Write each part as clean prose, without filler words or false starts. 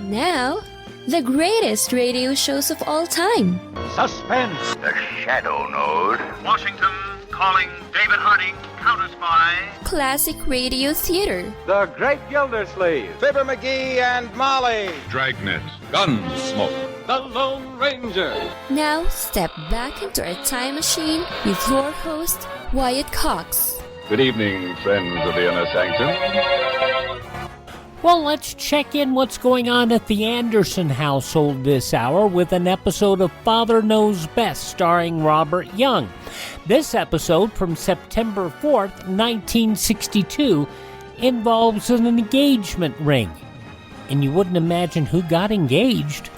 Now, the greatest radio shows of all time. Suspense. The Shadow Node. Washington calling David Harding, counter-spy. Classic radio theater. The Great Gildersleeve. Fibber McGee and Molly. Dragnet. Gunsmoke. The Lone Ranger. Now, step back into our time machine with your host, Wyatt Cox. Good evening, friends of the Inner Sanctum. Well, let's check in what's going on at the Anderson household this hour with an episode of Father Knows Best starring Robert Young. This episode from September 4th, 1962 involves an engagement ring. And you wouldn't imagine who got engaged.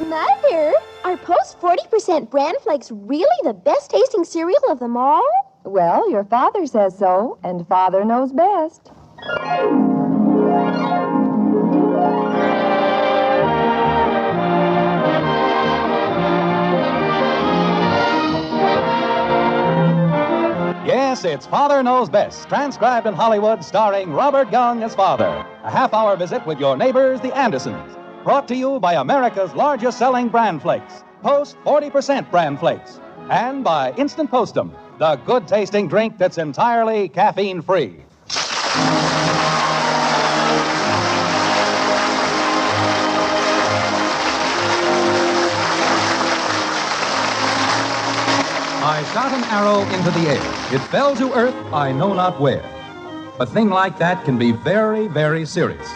Mother, are Post 40% bran flakes really the best tasting cereal of them all? Well, your father says so, and Father knows best. Yes, it's Father Knows Best, transcribed in Hollywood, starring Robert Young as father. A half-hour visit with your neighbors, the Andersons. Brought to you by America's largest-selling bran flakes, Post 40% bran flakes. And by Instant Postum, the good-tasting drink that's entirely caffeine-free. I shot an arrow into the air. It fell to earth, I know not where. A thing like that can be very, very serious,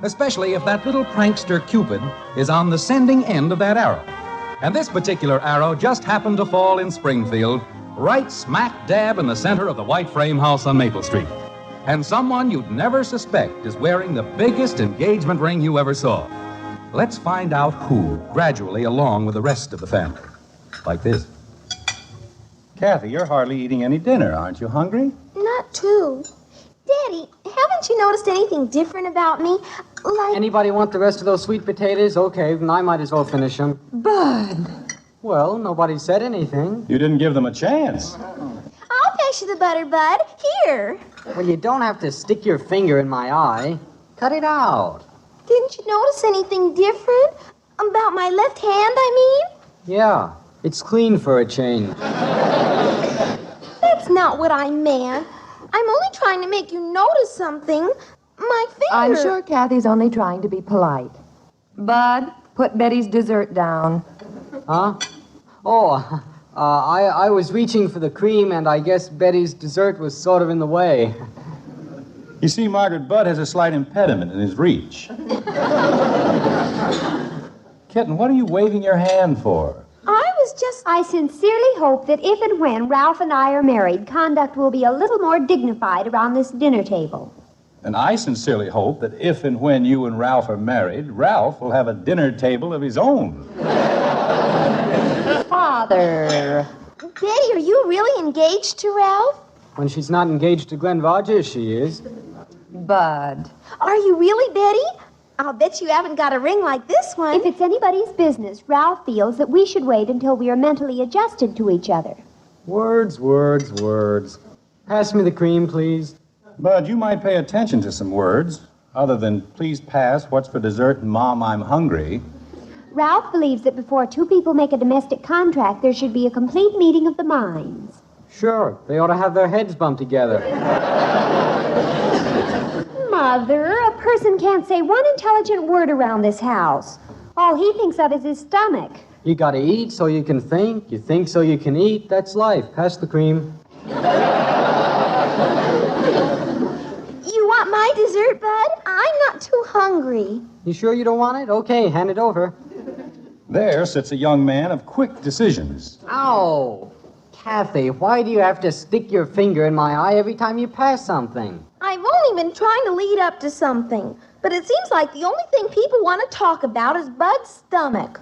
especially if that little prankster Cupid is on the sending end of that arrow. And this particular arrow just happened to fall in Springfield, right smack dab in the center of the white frame house on Maple Street. And someone you'd never suspect is wearing the biggest engagement ring you ever saw. Let's find out who, gradually along with the rest of the family. Like this. Kathy, you're hardly eating any dinner. Aren't you hungry? Not too. Daddy, haven't you noticed anything different about me? Like... Anybody want the rest of those sweet potatoes? Okay, then I might as well finish them. Bud! Well, nobody said anything. You didn't give them a chance. I'll pass you the butter, Bud. Here. Well, you don't have to stick your finger in my eye. Cut it out. Didn't you notice anything different? About my left hand, I mean? Yeah, it's clean for a change. That's not what I meant. I'm only trying to make you notice something. My finger. I'm sure Kathy's only trying to be polite. Bud, put Betty's dessert down. Huh? Oh, I was reaching for the cream, and I guess Betty's dessert was sort of in the way. You see, Margaret, Bud has a slight impediment in his reach. Kitten, what are you waving your hand for? I sincerely hope that if and when Ralph and I are married, conduct will be a little more dignified around this dinner table. And I sincerely hope that if and when you and Ralph are married, Ralph will have a dinner table of his own. Father. Betty, are you really engaged to Ralph? When she's not engaged to Glenn Rogers, she is. Bud. Are you really, Betty? I'll bet you haven't got a ring like this one. If it's anybody's business, Ralph feels that we should wait until we are mentally adjusted to each other. Words, words, words. Pass me the cream, please. Bud, you might pay attention to some words, other than please pass, what's for dessert, and Mom, I'm hungry. Ralph believes that before two people make a domestic contract, there should be a complete meeting of the minds. Sure, they ought to have their heads bumped together. Mother, a person can't say one intelligent word around this house. All he thinks of is his stomach. You gotta eat so you can think. You think so you can eat. That's life. Pass the cream. You want my dessert, Bud? I'm not too hungry. You sure you don't want it? Okay, hand it over. There sits a young man of quick decisions. Ow! Kathy, why do you have to stick your finger in my eye every time you pass something? I've only been trying to lead up to something, but it seems like the only thing people want to talk about is Bud's stomach.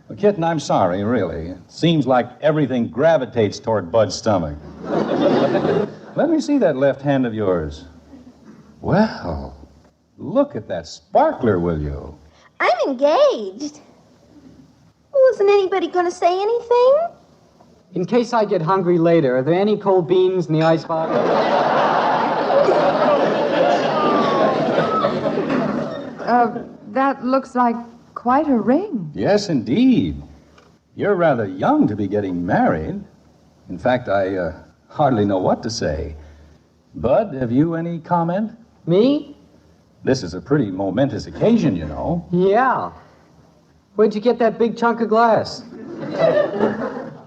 Well, Kitten, I'm sorry, really. It seems like everything gravitates toward Bud's stomach. Let me see that left hand of yours. Well, look at that sparkler, will you? I'm engaged. Well, isn't anybody going to say anything? In case I get hungry later, are there any cold beans in the icebox? that looks like quite a ring. Yes, indeed. You're rather young to be getting married. In fact, I hardly know what to say. Bud, have you any comment? Me? This is a pretty momentous occasion, you know. Yeah. Where'd you get that big chunk of glass?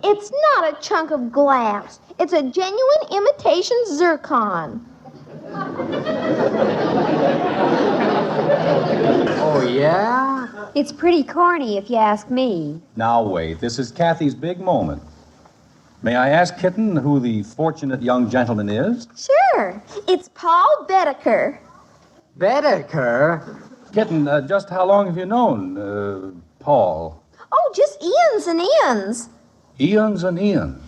It's not a chunk of glass. It's a genuine imitation zircon. Oh, yeah? It's pretty corny, if you ask me. Now, wait. This is Kathy's big moment. May I ask, Kitten, who the fortunate young gentleman is? Sure. It's Paul Bedecker. Bedecker? Kitten, just how long have you known Paul? Oh, just eons and eons. Eons and eons.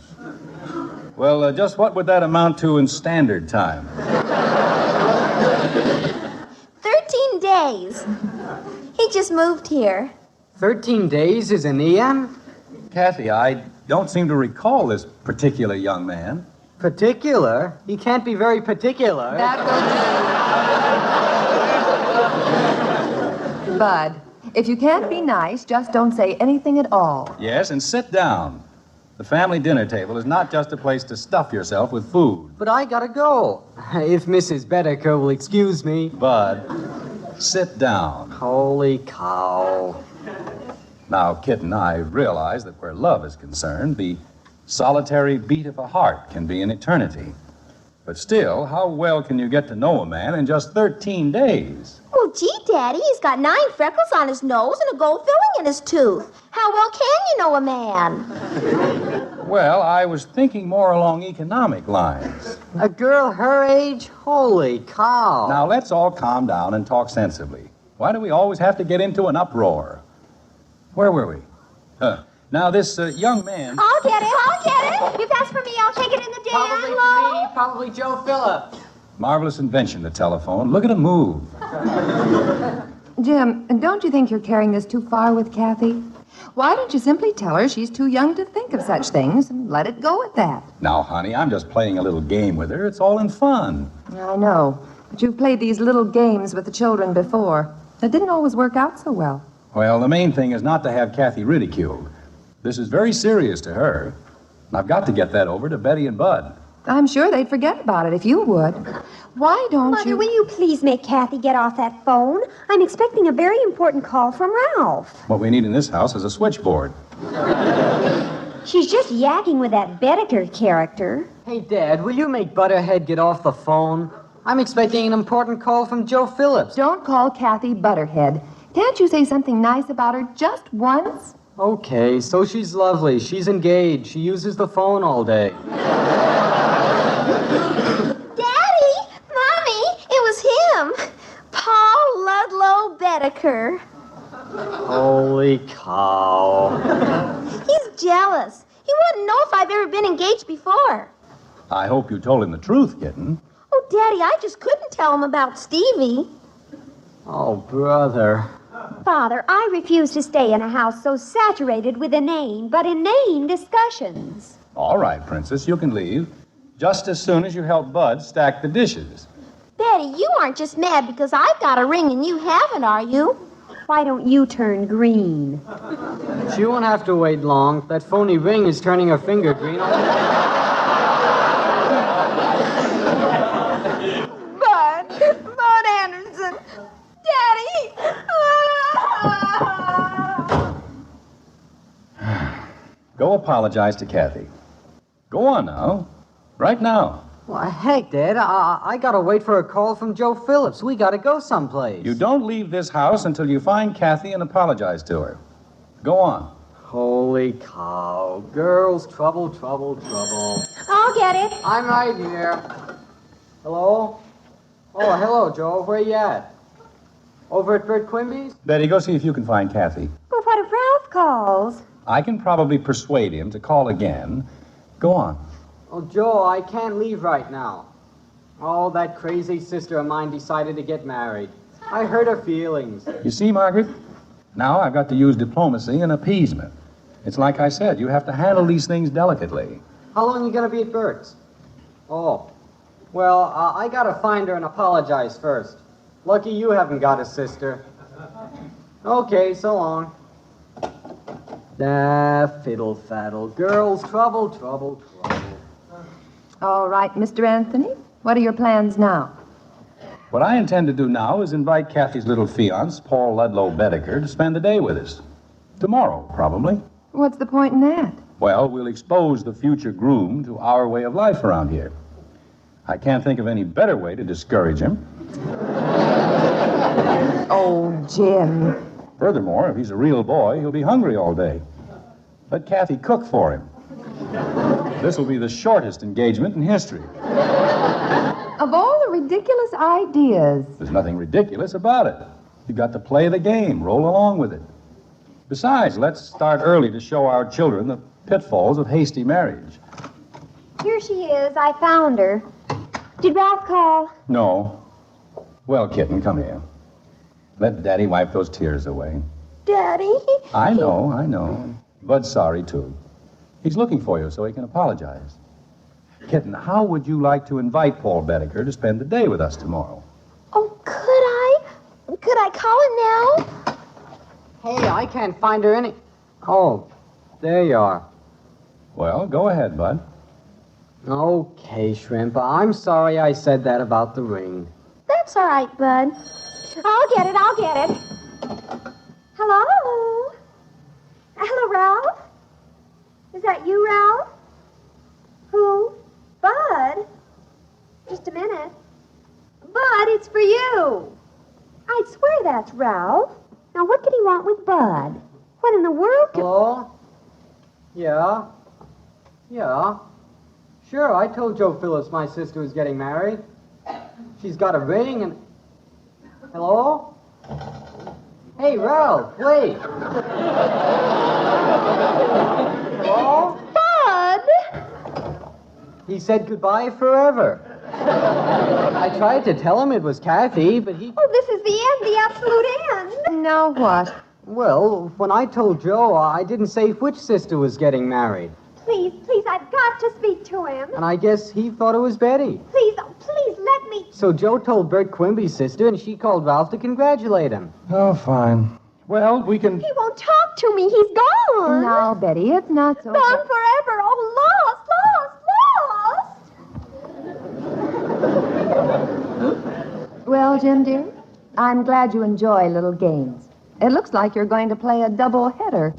Well, just what would that amount to in standard time? 13 days. He just moved here. 13 days is an eon? Kathy, I don't seem to recall this particular young man. Particular? He can't be very particular. That will do. Bud, if you can't be nice, just don't say anything at all. Yes, and sit down. The family dinner table is not just a place to stuff yourself with food. But I gotta go. If Mrs. Bedecker will excuse me. Bud, sit down. Holy cow. Now, Kitten, I realize that where love is concerned, the solitary beat of a heart can be an eternity. But still, how well can you get to know a man in just 13 days? Well, gee, Daddy, he's got 9 freckles on his nose and a gold filling in his tooth. How well can you know a man? Well, I was thinking more along economic lines. A girl her age? Holy cow. Now, let's all calm down and talk sensibly. Why do we always have to get into an uproar? Where were we? Now, this young man... I'll get it. You pass for me, I'll take it in the day. Probably for me, probably Joe Phillips. Marvelous invention, the telephone. Look at him move. Jim, don't you think you're carrying this too far with Kathy? Why don't you simply tell her she's too young to think of such things and let it go at that? Now, honey, I'm just playing a little game with her. It's all in fun. I know, but you've played these little games with the children before. It didn't always work out so well. Well, the main thing is not to have Kathy ridiculed. This is very serious to her. And I've got to get that over to Betty and Bud. I'm sure they'd forget about it if you would. Why don't Mother, you... will you please make Kathy get off that phone? I'm expecting a very important call from Ralph. What we need in this house is a switchboard. She's just yakking with that Bedecker character. Hey, Dad, will you make Butterhead get off the phone? I'm expecting an important call from Joe Phillips. Don't call Kathy Butterhead. Can't you say something nice about her just once? Okay, so she's lovely. She's engaged. She uses the phone all day. Daddy! Mommy! It was him! Paul Ludlow Bedecker. Holy cow. He's jealous. He wouldn't know if I've ever been engaged before. I hope you told him the truth, Kitten. Oh, Daddy, I just couldn't tell him about Stevie. Oh, brother. Father, I refuse to stay in a house so saturated with inane but inane discussions. All right, Princess, you can leave. Just as soon as you help Bud stack the dishes. Betty, you aren't just mad because I've got a ring and you haven't, are you? Why don't you turn green? She won't have to wait long. That phony ring is turning her finger green. Bud Anderson. Daddy. Go apologize to Kathy. Go on now. Right now. Well, heck, Dad, I gotta wait for a call from Joe Phillips. We gotta go someplace. You don't leave this house until you find Kathy and apologize to her. Go on. Holy cow. Girls, trouble, trouble, trouble. I'll get it. I'm right here. Hello? Oh, hello, Joe. Where you at? Over at Bert Quimby's? Betty, go see if you can find Kathy. But what if Ralph calls? I can probably persuade him to call again. Go on. Oh, Joe, I can't leave right now. Oh, that crazy sister of mine decided to get married. I hurt her feelings. You see, Margaret? Now I've got to use diplomacy and appeasement. It's like I said, you have to handle these things delicately. How long are you going to be at Bert's? Oh. Well, I got to find her and apologize first. Lucky you haven't got a sister. Okay, so long. Fiddle faddle. Girls, trouble, trouble, trouble. All right, Mr. Anthony. What are your plans now? What I intend to do now is invite Kathy's little fiance, Paul Ludlow Bedecker, to spend the day with us. Tomorrow, probably. What's the point in that? Well, we'll expose the future groom to our way of life around here. I can't think of any better way to discourage him. Oh, Jim. Furthermore, if he's a real boy, he'll be hungry all day. Let Kathy cook for him. This will be the shortest engagement in history. Of all the ridiculous ideas. There's nothing ridiculous about it. You've got to play the game, roll along with it. Besides, let's start early to show our children the pitfalls of hasty marriage. Here she is. I found her. Did Ralph call? No. Well, kitten, come here. Let Daddy wipe those tears away. Daddy? I know. Bud's sorry, too. He's looking for you so he can apologize. Kitten, how would you like to invite Paul Bedecker to spend the day with us tomorrow? Oh, could I? Could I call him now? Hey, I can't find her any... Oh, there you are. Well, go ahead, Bud. Okay, Shrimp. I'm sorry I said that about the ring. That's all right, Bud. I'll get it. Hello? Hello, Ralph? Is that you, Ralph? Who? Bud? Just a minute. Bud, it's for you. I'd swear that's Ralph. Now, what did he want with Bud? What in the world could... Hello? Yeah? Yeah? Sure, I told Joe Phillips my sister was getting married. She's got a ring and... Hello? Hey, Ralph, wait. Hello? Bud! He said goodbye forever. I tried to tell him it was Kathy, but he... Oh, this is the end, the absolute end. Now what? Well, when I told Joe, I didn't say which sister was getting married. Please, I've got to speak to him. And I guess he thought it was Betty. Please, let me... So Joe told Bert Quimby's sister, and she called Ralph to congratulate him. Oh, fine. Well, we can... He won't talk to me. He's gone. Now, Betty, it's not so... Gone forever. Oh, lost. Well, Jim, dear, I'm glad you enjoy little games. It looks like you're going to play a double header.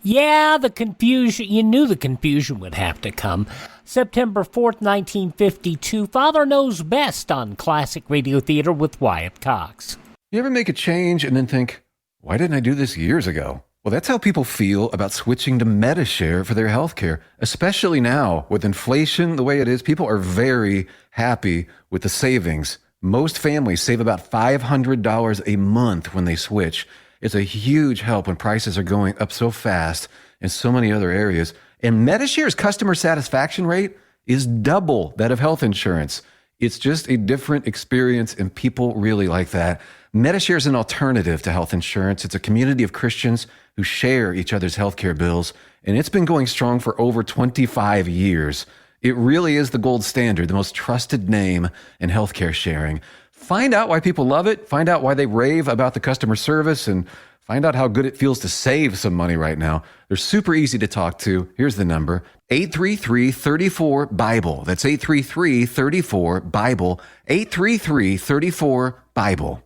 Yeah, the confusion, you knew the confusion would have to come. September 4th, 1952, Father Knows Best on Classic Radio Theater with Wyatt Cox. You ever make a change and then think, why didn't I do this years ago? Well, that's how people feel about switching to Medishare for their health care, especially now with inflation the way it is. People are very happy with the savings. Most families save about $500 a month when they switch. It's a huge help when prices are going up so fast in so many other areas. And Medishare's customer satisfaction rate is double that of health insurance. It's just a different experience, and people really like that. Medishare is an alternative to health insurance. It's a community of Christians who share each other's healthcare bills, and it's been going strong for over 25 years. It really is the gold standard, the most trusted name in healthcare sharing. Find out why people love it, find out why they rave about the customer service, and find out how good it feels to save some money right now. They're super easy to talk to. Here's the number, 833-34-BIBLE. That's 833-34-BIBLE, 833-34-BIBLE.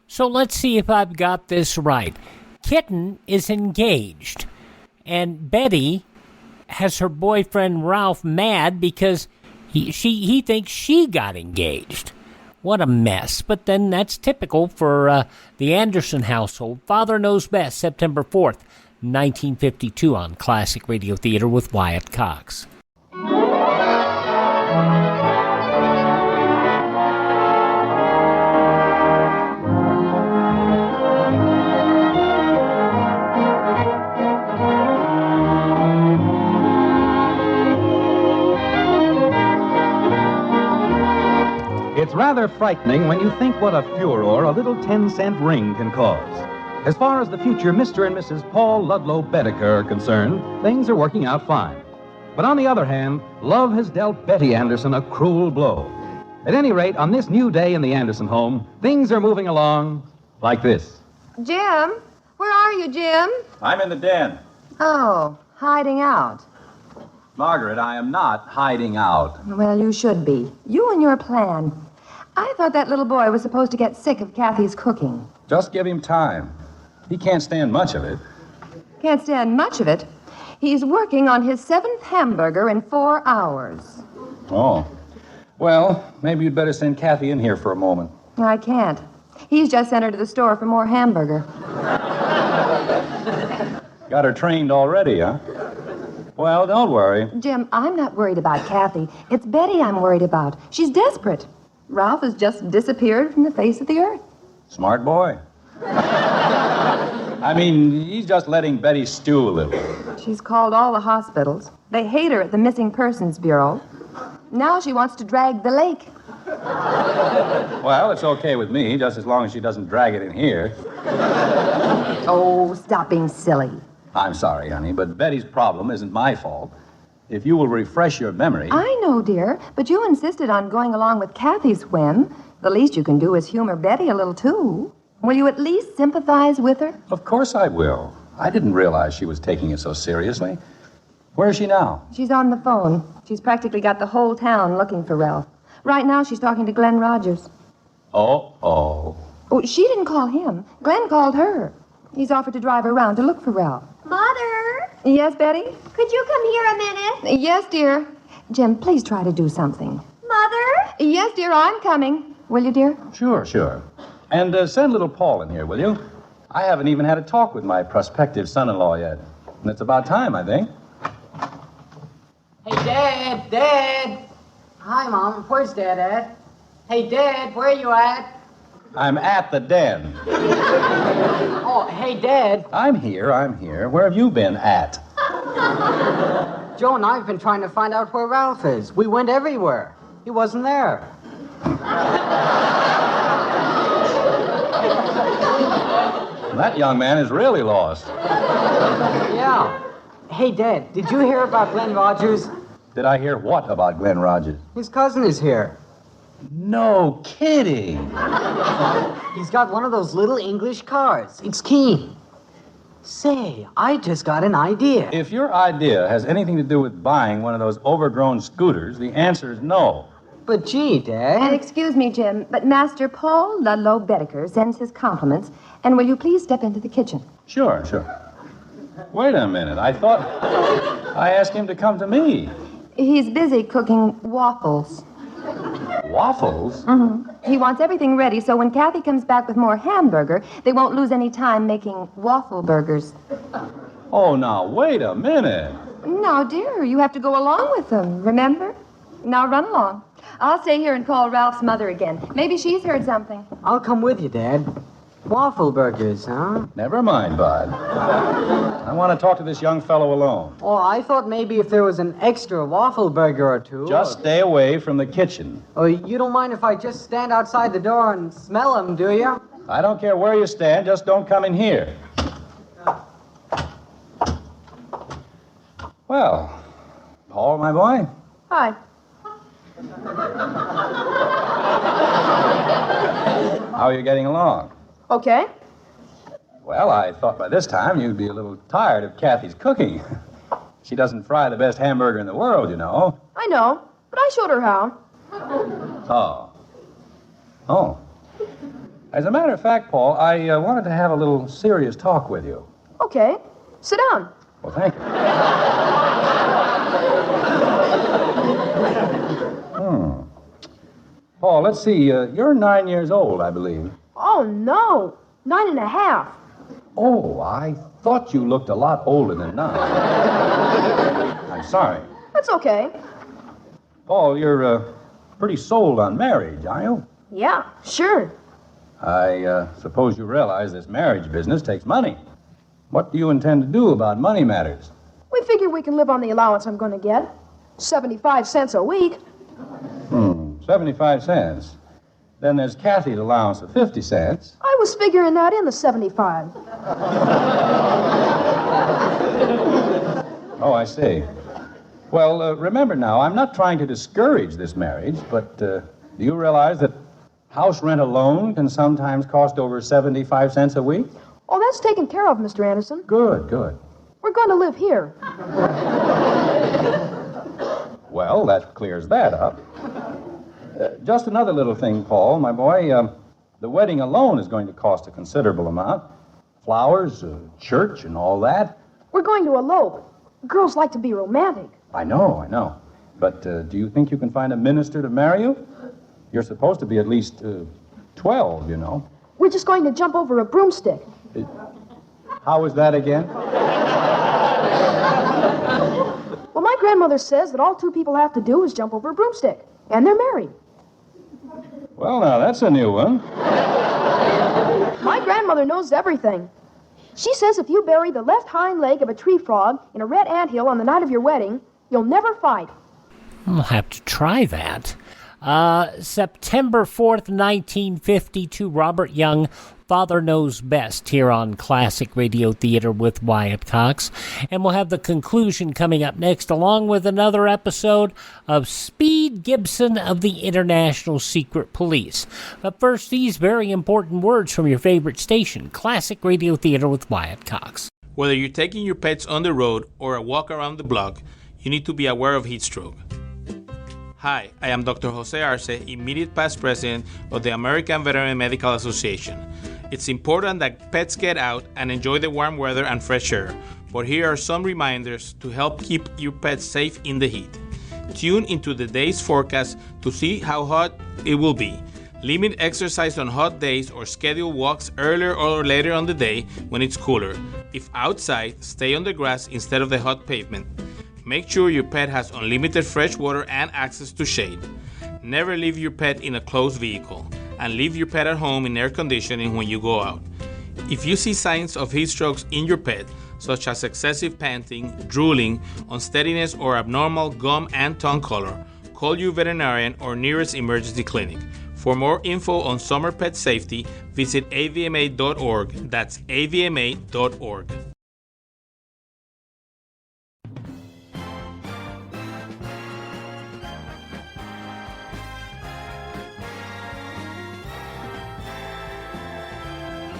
So let's see if I've got this right. Kitten is engaged, and Betty has her boyfriend Ralph mad because he thinks she got engaged. What a mess. But then that's typical for the Anderson household. Father Knows Best, September 4th, 1952 on Classic Radio Theater with Wyatt Cox. It's rather frightening when you think what a furor a little 10-cent ring can cause. As far as the future Mr. and Mrs. Paul Ludlow Bedecker are concerned, things are working out fine. But on the other hand, love has dealt Betty Anderson a cruel blow. At any rate, on this new day in the Anderson home, things are moving along like this. Jim? Where are you, Jim? I'm in the den. Oh, hiding out. Margaret, I am not hiding out. Well, you should be. You and your plan. I thought that little boy was supposed to get sick of Kathy's cooking. Just give him time. He can't stand much of it. Can't stand much of it. He's working on his 7th hamburger in 4 hours. Oh. Well, maybe you'd better send Kathy in here for a moment. I can't. He's just sent her to the store for more hamburger. Got her trained already, huh? Well, don't worry. Jim, I'm not worried about Kathy. It's Betty I'm worried about. She's desperate. Ralph has just disappeared from the face of the earth. Smart boy. I mean, he's just letting Betty stew a little. She's called all the hospitals. They hate her at the Missing Persons Bureau. Now she wants to drag the lake. Well, it's okay with me, just as long as she doesn't drag it in here. Oh, stop being silly. I'm sorry, honey, but Betty's problem isn't my fault. If you will refresh your memory... I know, dear, but you insisted on going along with Kathy's whim. The least you can do is humor Betty a little, too. Will you at least sympathize with her? Of course I will. I didn't realize she was taking it so seriously. Where is she now? She's on the phone. She's practically got the whole town looking for Ralph. Right now, she's talking to Glenn Rogers. Oh. Oh, she didn't call him. Glenn called her. He's offered to drive her around to look for Ralph. Mother? Yes, Betty? Could you come here a minute? Yes, dear. Jim, please try to do something. Mother? Yes, dear, I'm coming. Will you, dear? Sure. And send little Paul in here, will you? I haven't even had a talk with my prospective son-in-law yet. And it's about time, I think. Hey, Dad! Hi, Mom. Where's Dad at? Hey, Dad, where are you at? I'm at the den. Oh, hey, Dad. I'm here. Where have you been at? Joe and I have been trying to find out where Ralph is. We went everywhere. He wasn't there. That young man is really lost. Yeah. Hey, Dad, did you hear about Glenn Rogers? Did I hear what about Glenn Rogers? His cousin is here. No kidding. He's got one of those little English cars. It's keen. Say, I just got an idea. If your idea has anything to do with buying one of those overgrown scooters, the answer is no. But gee, Dad. And excuse me, Jim, but Master Paul Ludlow Bedecker sends his compliments, and will you please step into the kitchen? Sure. Wait a minute. I thought I asked him to come to me. He's busy cooking waffles. Waffles? Mm-hmm. He wants everything ready so when Kathy comes back with more hamburger, they won't lose any time making waffle burgers. Oh, now, wait a minute. No, dear, you have to go along with them, remember? Now run along. I'll stay here and call Ralph's mother again. Maybe she's heard something. I'll come with you, Dad. Waffle burgers, huh? Never mind, Bud. I want to talk to this young fellow alone. Oh, I thought maybe if there was an extra waffle burger or two. Just stay away from the kitchen. Oh, you don't mind if I just stand outside the door and smell them, do you? I don't care where you stand, just don't come in here. Well, Paul, my boy. Hi. How are you getting along? Okay. Well, I thought by this time you'd be a little tired of Kathy's cooking. She doesn't fry the best hamburger in the world, you know. I know, but I showed her how. Oh. As a matter of fact, Paul, I wanted to have a little serious talk with you. Okay. Sit down. Well, thank you. Paul, let's see. You're 9 years old, I believe. Oh, no. 9.5. Oh, I thought you looked a lot older than 9. I'm sorry. That's okay. Paul, you're pretty sold on marriage, aren't you? Yeah, sure. I suppose you realize this marriage business takes money. What do you intend to do about money matters? We figure we can live on the allowance I'm going to get. 75 cents a week. 75 cents. Then there's Kathy's allowance of 50 cents. I was figuring that in the 75. Oh, I see. Well, remember now, I'm not trying to discourage this marriage, but do you realize that house rent alone can sometimes cost over 75 cents a week? Oh, that's taken care of, Mr. Anderson. Good, good. We're going to live here. Well, that clears that up. Just another little thing, Paul, my boy. The wedding alone is going to cost a considerable amount. Flowers, church, and all that. We're going to elope. Girls like to be romantic. I know. But do you think you can find a minister to marry you? You're supposed to be at least 12, you know. We're just going to jump over a broomstick. How is that again? Well, my grandmother says that all two people have to do is jump over a broomstick. And they're married. Well, now, that's a new one. My grandmother knows everything. She says if you bury the left hind leg of a tree frog in a red anthill on the night of your wedding, you'll never fight. I'll have to try that. September 4th, 1952, Robert Young, Father Knows Best, here on Classic Radio Theater with Wyatt Cox. And we'll have the conclusion coming up next, along with another episode of Speed Gibson of the International Secret Police. But first, these very important words from your favorite station, Classic Radio Theater with Wyatt Cox. Whether you're taking your pets on the road or a walk around the block, you need to be aware of heat stroke. Hi, I am Dr. Jose Arce, immediate past president of the American Veterinary Medical Association. It's important that pets get out and enjoy the warm weather and fresh air, but here are some reminders to help keep your pets safe in the heat. Tune into the day's forecast to see how hot it will be. Limit exercise on hot days or schedule walks earlier or later on the day when it's cooler. If outside, stay on the grass instead of the hot pavement. Make sure your pet has unlimited fresh water and access to shade. Never leave your pet in a closed vehicle, and leave your pet at home in air conditioning when you go out. If you see signs of heat strokes in your pet, such as excessive panting, drooling, unsteadiness, or abnormal gum and tongue color, call your veterinarian or nearest emergency clinic. For more info on summer pet safety, visit avma.org. That's avma.org.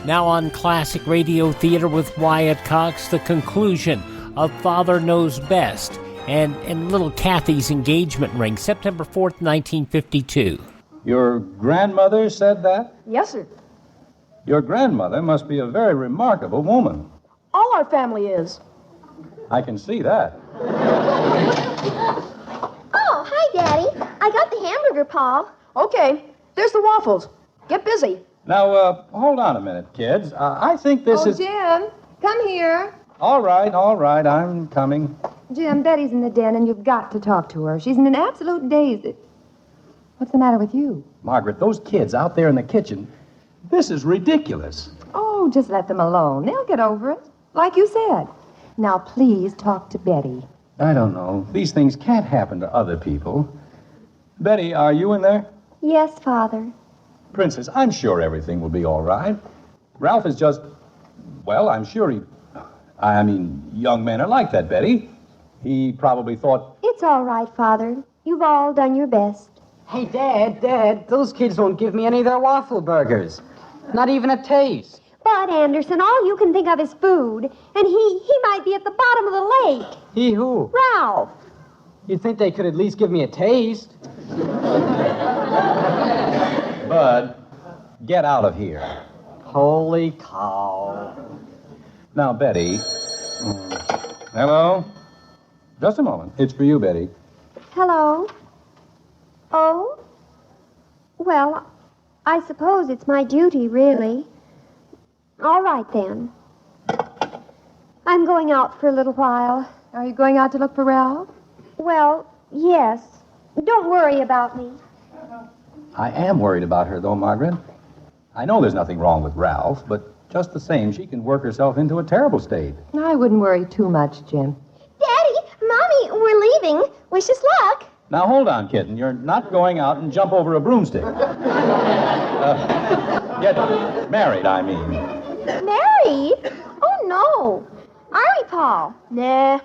Now on Classic Radio Theater with Wyatt Cox, the conclusion of Father Knows Best and little Kathy's engagement ring, September 4th, 1952. Your grandmother said that? Yes, sir. Your grandmother must be a very remarkable woman. All our family is. I can see that. Oh, hi, Daddy. I got the hamburger, Paul. Okay, there's the waffles. Get busy. Now, hold on a minute, kids. I think this is... Jim, come here. All right, I'm coming. Jim, Betty's in the den, and you've got to talk to her. She's in an absolute daze. What's the matter with you? Margaret, those kids out there in the kitchen, this is ridiculous. Oh, just let them alone. They'll get over it, like you said. Now, please talk to Betty. I don't know. These things can't happen to other people. Betty, are you in there? Yes, Father. Princess, I'm sure everything will be all right. Ralph is just... Well, I'm sure young men are like that, Betty. He probably thought... It's all right, Father. You've all done your best. Hey, Dad, those kids don't give me any of their waffle burgers. Not even a taste. But, Anderson, all you can think of is food, and he might be at the bottom of the lake. He who? Ralph. You'd think they could at least give me a taste. Bud, get out of here. Holy cow. Now, Betty. Hello? Just a moment. It's for you, Betty. Hello? Oh? Well, I suppose it's my duty, really. All right, then. I'm going out for a little while. Are you going out to look for Ralph? Well, yes. Don't worry about me. I am worried about her, though, Margaret. I know there's nothing wrong with Ralph, but just the same, she can work herself into a terrible state. I wouldn't worry too much, Jim. Daddy, Mommy, we're leaving. Wish us luck. Now, hold on, kitten. You're not going out and jump over a broomstick. Get married, I mean. Married? Oh, no. Are we, Paul? Nah.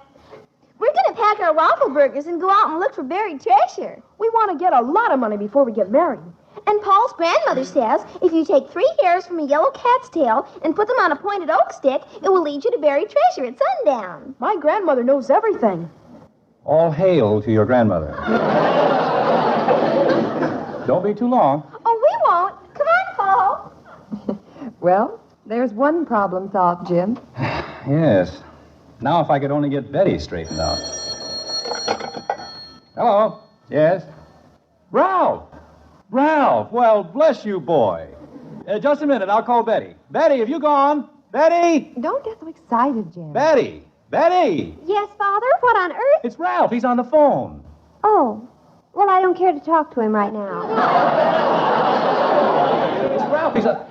We're going to pack our waffle burgers and go out and look for buried treasure. We want to get a lot of money before we get married. And Paul's grandmother says if you take 3 hairs from a yellow cat's tail and put them on a pointed oak stick, it will lead you to buried treasure at sundown. My grandmother knows everything. All hail to your grandmother. Don't be too long. Oh, we won't. Come on, Paul. Well, there's one problem solved, Jim. Yes. Now if I could only get Betty straightened out. Hello? Yes? Ralph! Ralph! Well, bless you, boy. Just a minute, I'll call Betty. Betty, have you gone? Betty! Don't get so excited, Jim. Betty! Betty! Yes, Father? What on earth? It's Ralph. He's on the phone. Oh. Well, I don't care to talk to him right now. It's Ralph. He's a...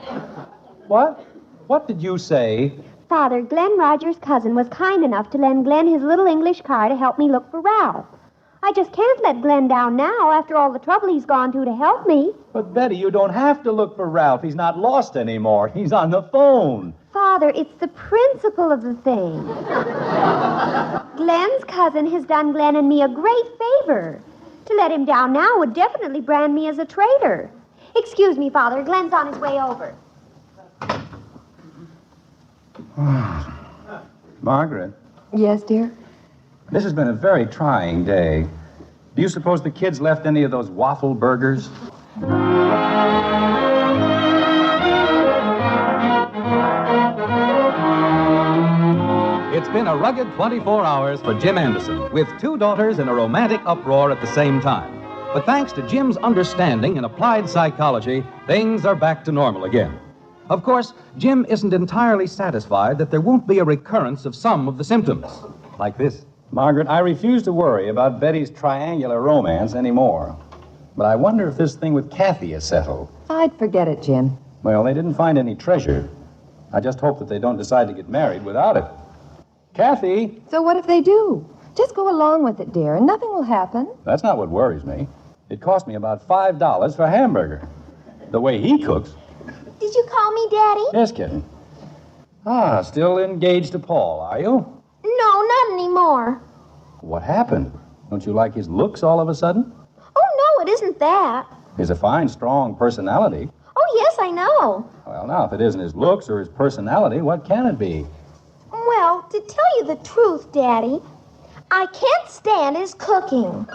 What? What did you say? Father, Glenn Rogers' cousin was kind enough to lend Glenn his little English car to help me look for Ralph. I just can't let Glenn down now after all the trouble he's gone to help me. But, Betty, you don't have to look for Ralph. He's not lost anymore. He's on the phone. Father, it's the principle of the thing. Glenn's cousin has done Glenn and me a great favor. To let him down now would definitely brand me as a traitor. Excuse me, Father. Glenn's on his way over. Margaret. Yes, dear? This has been a very trying day. Do you suppose the kids left any of those waffle burgers? It's been a rugged 24 hours for Jim Anderson, with 2 daughters in a romantic uproar at the same time. But thanks to Jim's understanding in applied psychology, things are back to normal again. Of course, Jim isn't entirely satisfied that there won't be a recurrence of some of the symptoms, like this. Margaret, I refuse to worry about Betty's triangular romance anymore. But I wonder if this thing with Kathy is settled. I'd forget it, Jim. Well, they didn't find any treasure. I just hope that they don't decide to get married without it. Kathy! So what if they do? Just go along with it, dear, and nothing will happen. That's not what worries me. It cost me about $5 for a hamburger. The way he cooks. Did you call me Daddy? Just kidding. Still engaged to Paul, are you? No, not anymore. What happened? Don't you like his looks all of a sudden? Oh, no, it isn't that. He's a fine, strong personality. Oh, yes, I know. Well, now, if it isn't his looks or his personality, what can it be? Well, to tell you the truth, Daddy, I can't stand his cooking.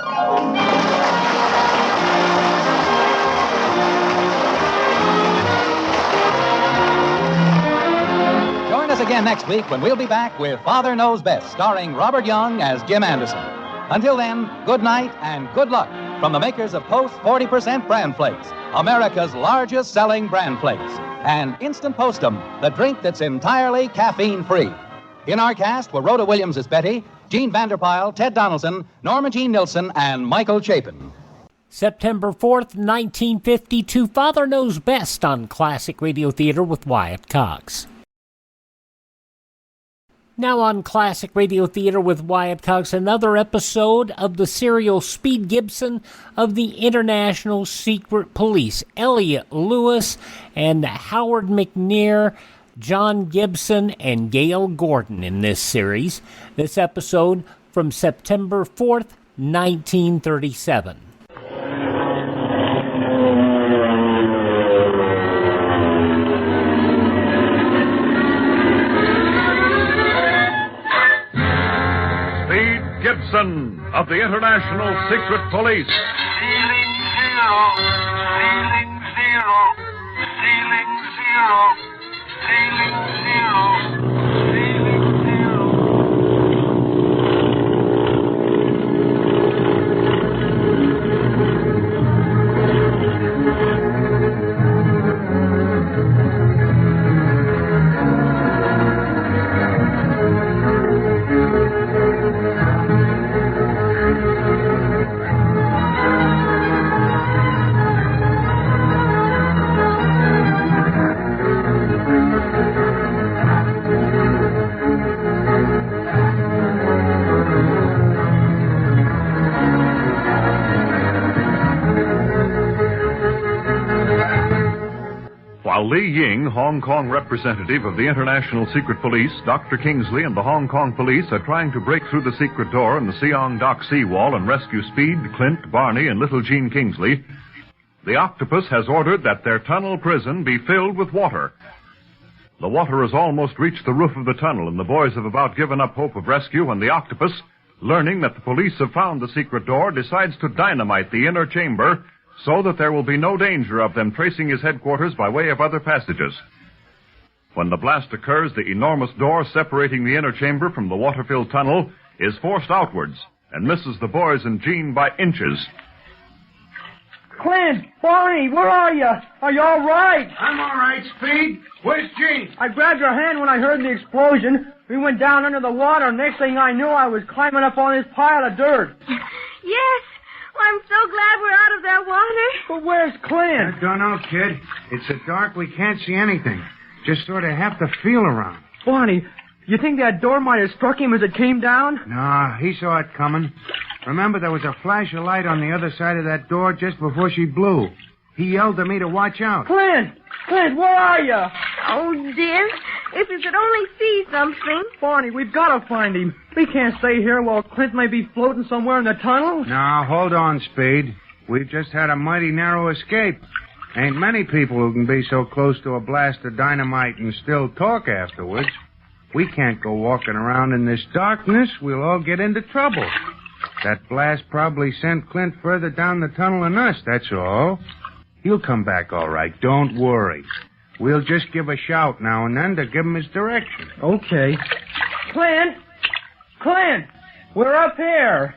Join us again next week when we'll be back with Father Knows Best, starring Robert Young as Jim Anderson. Until then, good night and good luck from the makers of Post 40% Bran Flakes, America's largest selling bran flakes, and Instant Postum, the drink that's entirely caffeine-free. In our cast were Rhoda Williams as Betty, Gene Vanderpyle, Ted Donaldson, Norma Jean Nilsson, and Michael Chapin. September 4th, 1952, Father Knows Best on Classic Radio Theater with Wyatt Cox. Now on Classic Radio Theater with Wyatt Cox, another episode of the serial Speed Gibson of the International Secret Police. Elliot Lewis and Howard McNear, John Gibson, and Gail Gordon in this series. This episode from September 4th, 1937. Speed Gibson of the International Secret Police. Ceiling zero, ceiling zero, ceiling zero, ceiling zero, ceiling zero. While Li Ying, Hong Kong representative of the International Secret Police, Dr. Kingsley, and the Hong Kong police are trying to break through the secret door in the Siang Dock seawall and rescue Speed, Clint, Barney, and little Jean Kingsley, the octopus has ordered that their tunnel prison be filled with water. The water has almost reached the roof of the tunnel, and the boys have about given up hope of rescue when the octopus, learning that the police have found the secret door, decides to dynamite the inner chamber so that there will be no danger of them tracing his headquarters by way of other passages. When the blast occurs, the enormous door separating the inner chamber from the water-filled tunnel is forced outwards and misses the boys and Jean by inches. Clint, Barney, where are you? Are you all right? I'm all right, Speed. Where's Jean? I grabbed your hand when I heard the explosion. We went down under the water. Next thing I knew, I was climbing up on this pile of dirt. Yes. I'm so glad we're out of that water. But where's Clint? I don't know, kid. It's so dark we can't see anything. Just sort of have to feel around. Barney, you think that door might have struck him as it came down? Nah, he saw it coming. Remember, there was a flash of light on the other side of that door just before she blew. He yelled at me to watch out. Clint! Clint, where are you? Oh, dear. If you could only see something. Barney, we've got to find him. We can't stay here while Clint may be floating somewhere in the tunnel. Now, hold on, Speed. We've just had a mighty narrow escape. Ain't many people who can be so close to a blast of dynamite and still talk afterwards. We can't go walking around in this darkness. We'll all get into trouble. That blast probably sent Clint further down the tunnel than us, that's all. He'll come back all right. Don't worry. We'll just give a shout now and then to give him his direction. Okay. Clint! Clint! We're up here.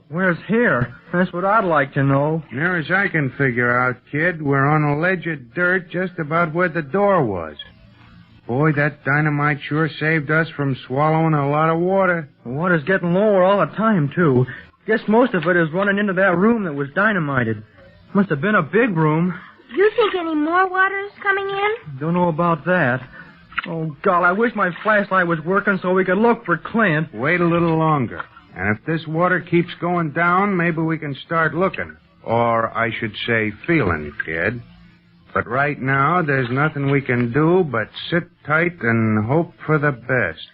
Where's here? That's what I'd like to know. Near as I can figure out, kid, we're on a ledge of dirt just about where the door was. Boy, that dynamite sure saved us from swallowing a lot of water. The water's getting lower all the time, too. Guess most of it is running into that room that was dynamited. Must have been a big room. You think any more water is coming in? Don't know about that. Oh, God, I wish my flashlight was working so we could look for Clint. Wait a little longer. And if this water keeps going down, maybe we can start looking. Or, I should say, feeling, kid. But right now, there's nothing we can do but sit tight and hope for the best.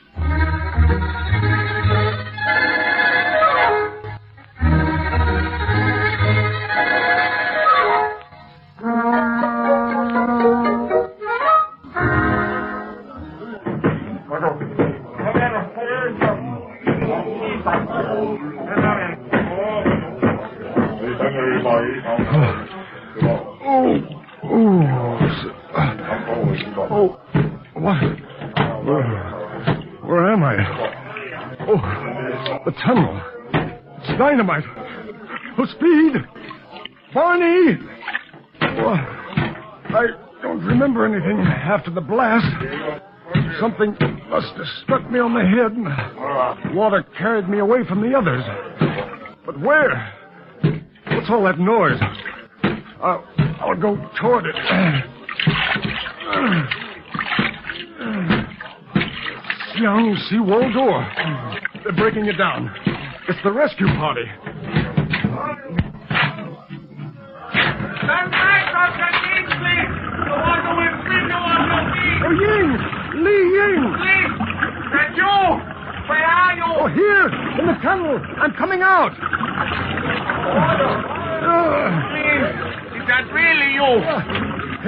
Where am I? Oh, the tunnel. It's dynamite. Oh, Speed! Barney! Oh, I don't remember anything after the blast. Something must have struck me on the head, and water carried me away from the others. But where? What's all that noise? I'll go toward it. Young seawall door. They're breaking it down. It's the rescue party. Stand back, Dr. Kingsley! The water will fill you on your feet! Oh, Ying! Li Ying! Please! That's you! Where are you? Oh, here! In the tunnel! I'm coming out! Please! Is that really you?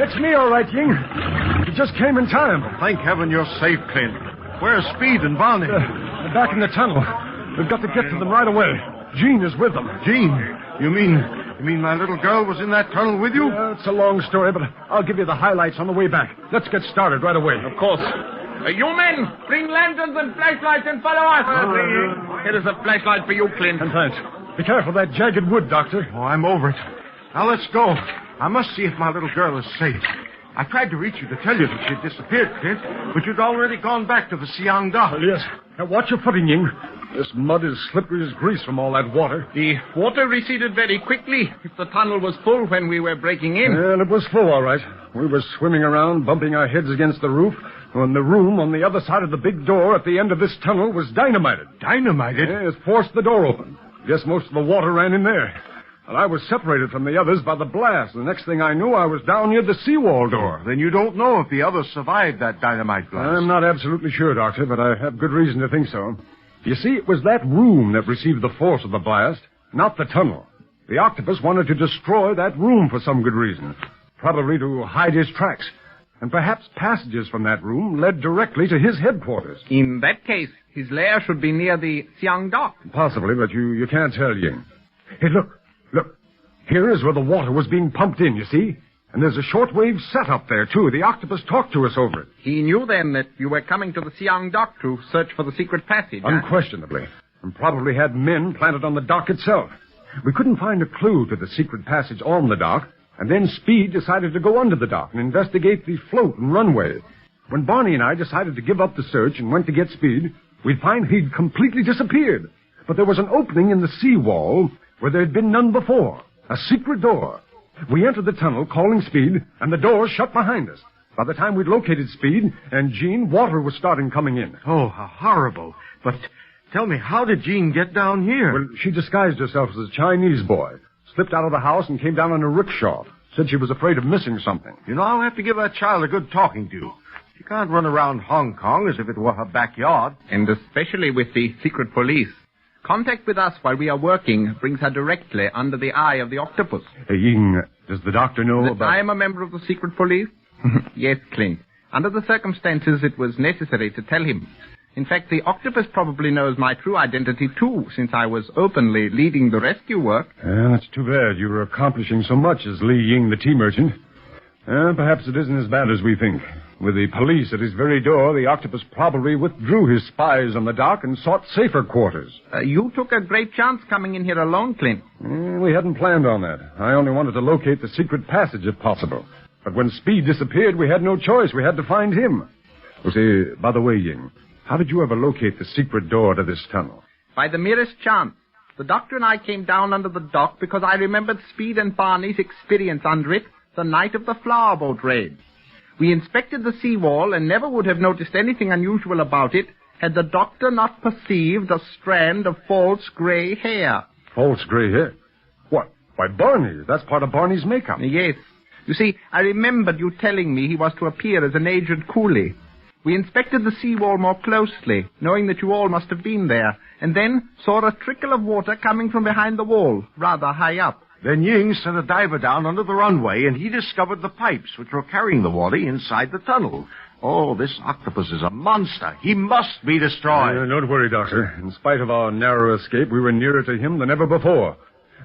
It's me, all right, Ying. You just came in time. Thank heaven you're safe, Clint. Where's Speed and Barney? They're back in the tunnel. We've got to get to them right away. Jean is with them. Jean? You mean my little girl was in that tunnel with you? It's a long story, but I'll give you the highlights on the way back. Let's get started right away. Of course. You men, bring lanterns and flashlights and follow us. Here is a flashlight for you, Clint. And thanks. Be careful of that jagged wood, Doctor. Oh, I'm over it. Now let's go. I must see if my little girl is safe. I tried to reach you to tell you that she had disappeared, Clint, but you'd already gone back to the Siang Dock. Yes. Now watch your footing, Ying. This mud is slippery as grease from all that water. The water receded very quickly. If the tunnel was full when we were breaking in. And it was full, all right. We were swimming around, bumping our heads against the roof, when the room on the other side of the big door at the end of this tunnel was dynamited. Dynamited? Yes, forced the door open. Guess most of the water ran in there. And I was separated from the others by the blast. The next thing I knew, I was down near the seawall door. Then you don't know if the others survived that dynamite blast. I'm not absolutely sure, Doctor, but I have good reason to think so. You see, it was that room that received the force of the blast, not the tunnel. The octopus wanted to destroy that room for some good reason, probably to hide his tracks. And perhaps passages from that room led directly to his headquarters. In that case, his lair should be near the Siang dock. Possibly, but you can't tell, Ying. Hey, look. Here is where the water was being pumped in, you see? And there's a shortwave set up there, too. The octopus talked to us over it. He knew then that you were coming to the Siang dock to search for the secret passage. Unquestionably. And probably had men planted on the dock itself. We couldn't find a clue to the secret passage on the dock, and then Speed decided to go under the dock and investigate the float and runway. When Barney and I decided to give up the search and went to get Speed, we'd find he'd completely disappeared. But there was an opening in the seawall where there had been none before. A secret door. We entered the tunnel, calling Speed, and the door shut behind us. By the time we'd located Speed and Jean, water was starting coming in. Oh, how horrible. But tell me, how did Jean get down here? Well, she disguised herself as a Chinese boy, slipped out of the house and came down on a rickshaw. Said she was afraid of missing something. You know, I'll have to give that child a good talking to. She can't run around Hong Kong as if it were her backyard. And especially with the secret police. Contact with us while we are working brings her directly under the eye of the octopus. Hey, Ying, does the doctor know about... I am a member of the secret police? Yes, Clint. Under the circumstances, it was necessary to tell him. In fact, the octopus probably knows my true identity, too, since I was openly leading the rescue work. That's too bad. You were accomplishing so much as Li Ying, the tea merchant. Perhaps it isn't as bad as we think. With the police at his very door, the octopus probably withdrew his spies on the dock and sought safer quarters. You took a great chance coming in here alone, Clint. We hadn't planned on that. I only wanted to locate the secret passage if possible. But when Speed disappeared, we had no choice. We had to find him. Well, say, by the way, Ying, how did you ever locate the secret door to this tunnel? By the merest chance. The doctor and I came down under the dock because I remembered Speed and Barney's experience under it the night of the flower boat raid. We inspected the seawall and never would have noticed anything unusual about it had the doctor not perceived a strand of false gray hair. False gray hair? What? Why, Barney. That's part of Barney's makeup. Yes. You see, I remembered you telling me he was to appear as an aged coolie. We inspected the seawall more closely, knowing that you all must have been there, and then saw a trickle of water coming from behind the wall, rather high up. Then Ying sent a diver down under the runway, and he discovered the pipes which were carrying the water inside the tunnel. Oh, this octopus is a monster. He must be destroyed. Don't worry, Doctor. In spite of our narrow escape, we were nearer to him than ever before.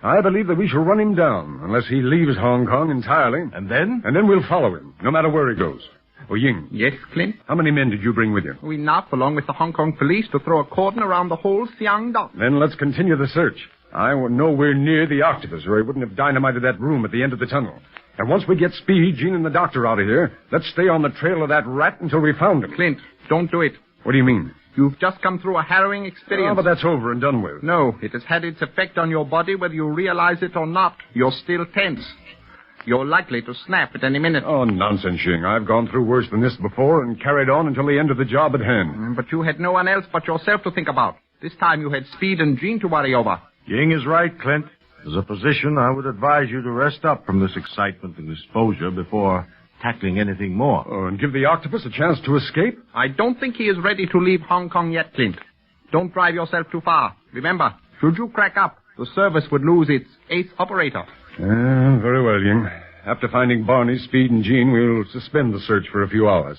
I believe that we shall run him down, unless he leaves Hong Kong entirely. And then? And then we'll follow him, no matter where he goes. Oh, Ying. Yes, Clint? How many men did you bring with you? Enough, along with the Hong Kong police, to throw a cordon around the whole Siang dock. Then let's continue the search. I was nowhere near the octopus, or he wouldn't have dynamited that room at the end of the tunnel. And once we get Speed, Jean, and the doctor out of here, let's stay on the trail of that rat until we found him. Clint, don't do it. What do you mean? You've just come through a harrowing experience. Oh, but that's over and done with. No, it has had its effect on your body whether you realize it or not. You're still tense. You're likely to snap at any minute. Oh, nonsense, Ying. I've gone through worse than this before and carried on until the end of the job at hand. But you had no one else but yourself to think about. This time you had Speed and Jean to worry over. Ying is right, Clint. As a physician, I would advise you to rest up from this excitement and exposure before tackling anything more. Oh, and give the octopus a chance to escape? I don't think he is ready to leave Hong Kong yet, Clint. Don't drive yourself too far. Remember, should you crack up, the service would lose its ace operator. Very well, Ying. After finding Barney, Speed, and Jean, we'll suspend the search for a few hours.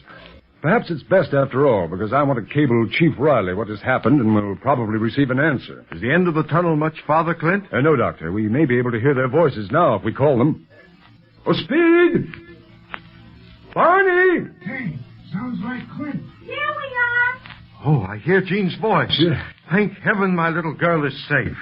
Perhaps it's best after all, because I want to cable Chief Riley what has happened, and we'll probably receive an answer. Is the end of the tunnel much farther, Clint? No, Doctor. We may be able to hear their voices now if we call them. Oh, Speed! Barney! Hey, sounds like Clint. Here we are. Oh, I hear Jean's voice. Yeah. Thank heaven my little girl is safe.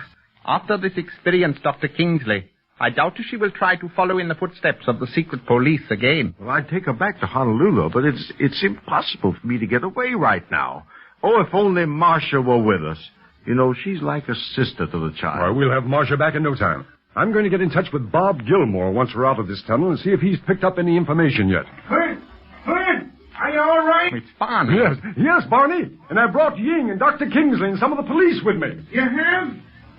After this experience, Dr. Kingsley, I doubt if she will try to follow in the footsteps of the secret police again. Well, I'd take her back to Honolulu, but it's impossible for me to get away right now. Oh, if only Marcia were with us. You know, she's like a sister to the child. All right, we'll have Marcia back in no time. I'm going to get in touch with Bob Gilmore once we're out of this tunnel and see if he's picked up any information yet. Clint! Clint! Are you all right? It's Barney. Yes, Barney. And I brought Ying and Dr. Kingsley and some of the police with me. You have?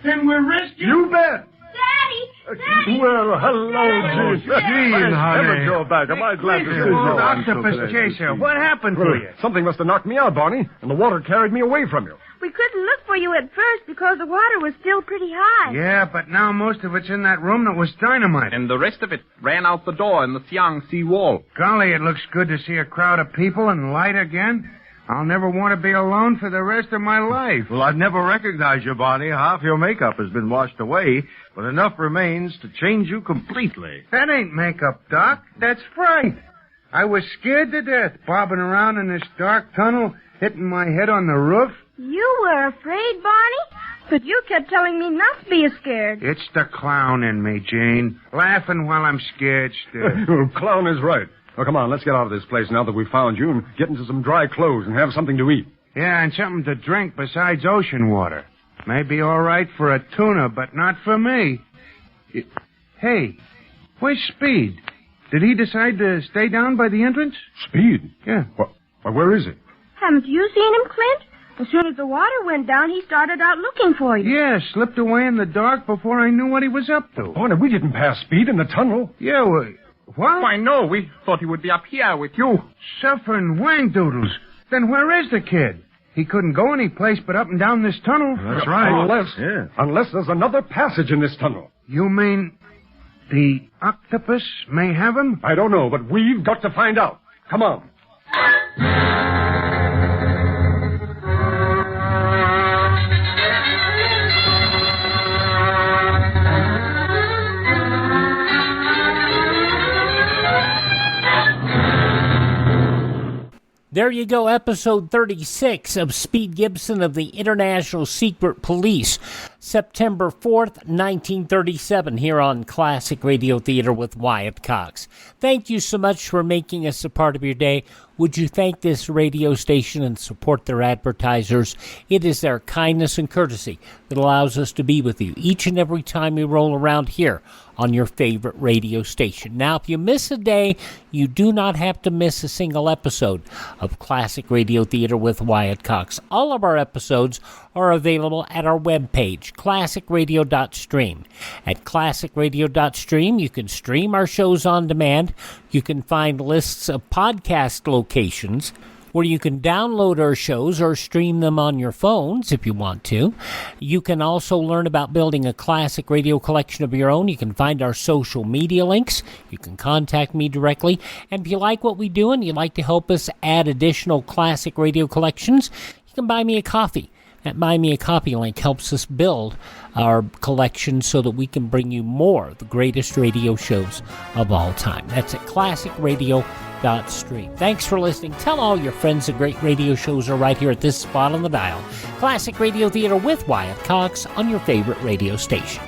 Then we're rescued? You bet. Daddy, Well, hello, Gene. Gene, honey. Joe back. Am I glad to see you? Octopus chaser, what happened to you? Something must have knocked me out, Barney, and the water carried me away from you. We couldn't look for you at first because the water was still pretty high. Yeah, but now most of it's in that room that was dynamite. And the rest of it ran out the door in the Siang Sea wall. Golly, it looks good to see a crowd of people and light again. I'll never want to be alone for the rest of my life. Well, I've never recognized you, Barney. Half your makeup has been washed away, but enough remains to change you completely. That ain't makeup, Doc. That's fright. I was scared to death, bobbing around in this dark tunnel, hitting my head on the roof. You were afraid, Barney? But you kept telling me not to be scared. It's the clown in me, Jane. Laughing while I'm scared still. Clown is right. Well, come on, let's get out of this place now that we've found you and get into some dry clothes and have something to eat. Yeah, and something to drink besides ocean water. May be all right for a tuna, but not for me. Hey, where's Speed? Did he decide to stay down by the entrance? Speed? Yeah. Well, where is he? Haven't you seen him, Clint? As soon as the water went down, he started out looking for you. Yeah, slipped away in the dark before I knew what he was up to. Barney, we didn't pass Speed in the tunnel. Yeah, what? Why, no, we thought he would be up here with you. Suffering wang doodles. Then where is the kid? He couldn't go any place but up and down this tunnel. That's right. Unless there's another passage in this tunnel. You mean the octopus may have him? I don't know, but we've got to find out. Come on. There you go, episode 36 of Speed Gibson of the International Secret Police, September 4th, 1937, here on Classic Radio Theater with Wyatt Cox. Thank you so much for making us a part of your day. Would you thank this radio station and support their advertisers? It is their kindness and courtesy that allows us to be with you each and every time we roll around here on your favorite radio station. Now, if you miss a day, you do not have to miss a single episode of Classic Radio Theater with Wyatt Cox. All of our episodes are available at our webpage, classicradio.stream. At classicradio.stream, you can stream our shows on demand. You can find lists of podcast locations where you can download our shows or stream them on your phones if you want to. You can also learn about building a classic radio collection of your own. You can find our social media links. You can contact me directly. And if you like what we do and you'd like to help us add additional classic radio collections, you can buy me a coffee. That Buy Me a Coffee link helps us build our collection so that we can bring you more of the greatest radio shows of all time. That's at classicradio.stream. Thanks for listening. Tell all your friends the great radio shows are right here at this spot on the dial. Classic Radio Theater with Wyatt Cox on your favorite radio station.